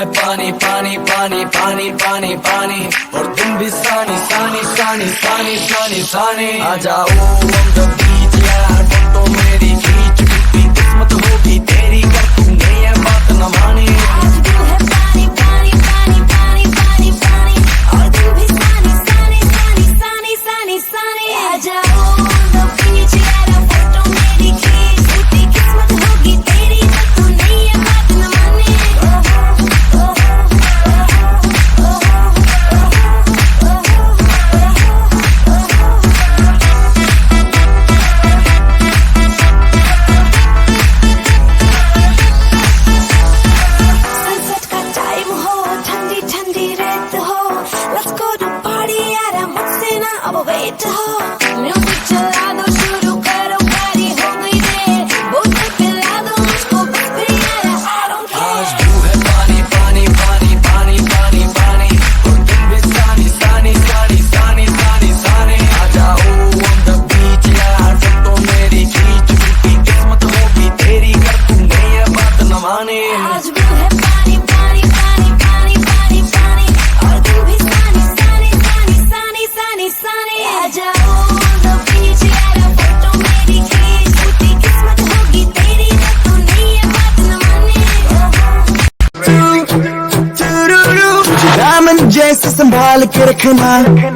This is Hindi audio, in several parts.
पानी पानी पानी पानी पानी पानी और तुम भी सानी सानी सानी सानी सानी सानी। आ जाओ on the beach यार, फोटो मेरी खींच, कितनी किस्मत होगी तेरी कर तूने ये बात न मानी। आज तू है पानी पानी पानी पानी पानी पानी और तू भी सानी सानी सानी सानी सानी सानी। आ जाओ on the beach यार, फोटो मेरी खींच, कितनी किस्मत होगी तेरी कर तूने ये बात न मानी। Wait हो म्यूजिक चला दो, शुरू करो गाड़ी हो गई देर, बोतल पिला दो मुझको बस फिर यार I don't care। आज तू है पानी पानी पानी पानी पानी पानी और तुम भी सानी सानी सानी सानी सानी सानी। आ जाओ on the beach यार, फोटो मेरी खींच, कितनी किस्मत होगी तेरी कर तूने ये बात न मानी। आज भी है पानी पानी पानी पानी पानी पानी और तू भी सानी सानी सानी सानी सानी सानी। आ जाओ on the beach यार, फोटो मेरी खींच, कितनी किस्मत होगी तेरी कर तूने ये बात न मानी। तुझे दामन जैसे संभाल के रखना, तेरे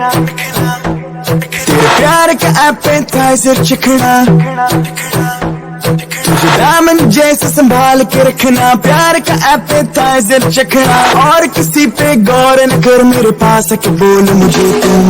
प्यार का एपेटाइजर चखना। तुझे दामन जैसे संभाल के रखना, प्यार का एपेटाइजर चखना। और किसी पे गौर न कर, मेरे पास आके बोल मुझे तुम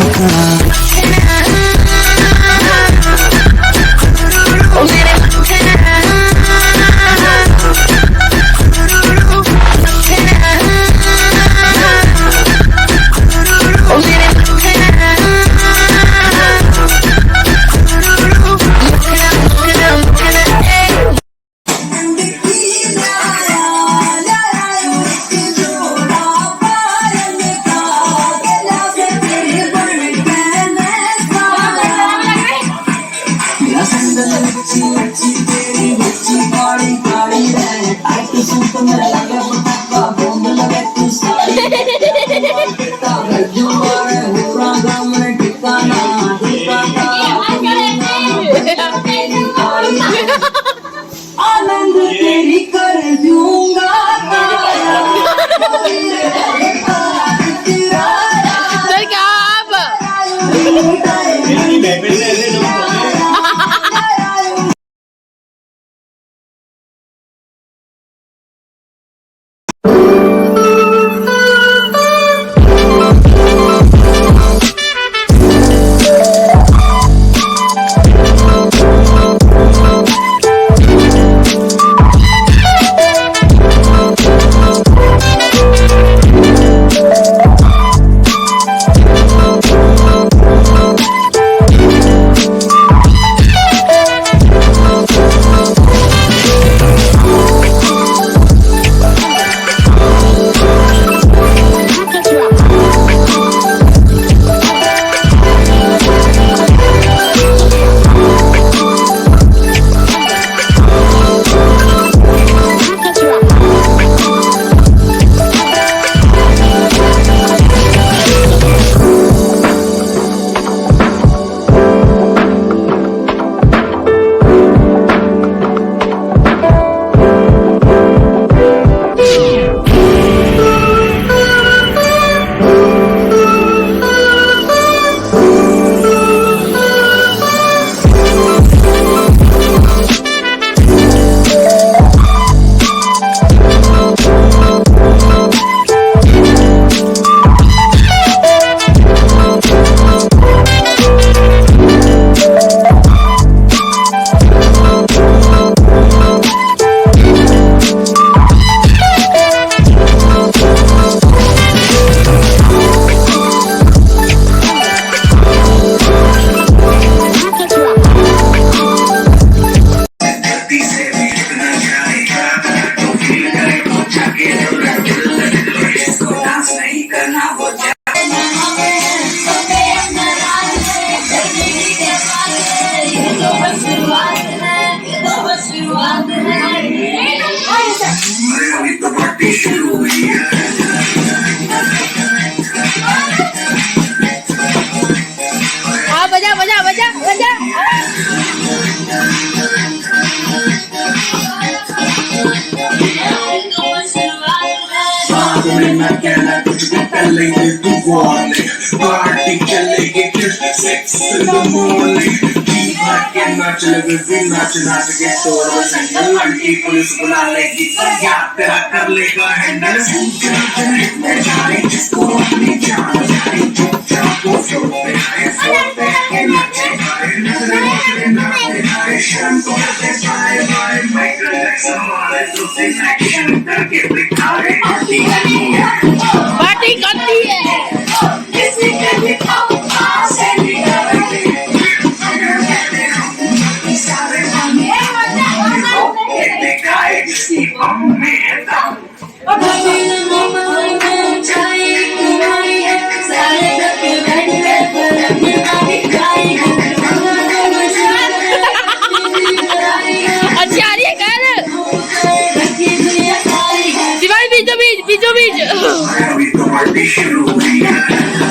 खाना। आनंद तेरी कर दूंगा कहना कुछ भी कर लेंगे तू बोले पार्टी चलेगी फिर 6 in the morning के नाच लगे फिर नाच नाच के शोर बसेंगे लड़की पुलिस बुला लेगी या तेरा कर लेगा हैंडल जिसको अपनी जान जाए चुपचाप वो फ्लोर पे आए फ्लोर पे आके नाचे नाचे शाम को आते बाय बाय माइकल जैक्सन वाले दूसरी एक्शन करके दिखाए पार्टी करनी है किसी के भी खाओ पास है नहीं करते सारे हमें दिखाए किसी बम में दम अभी तो पार्टी शुरू हुई है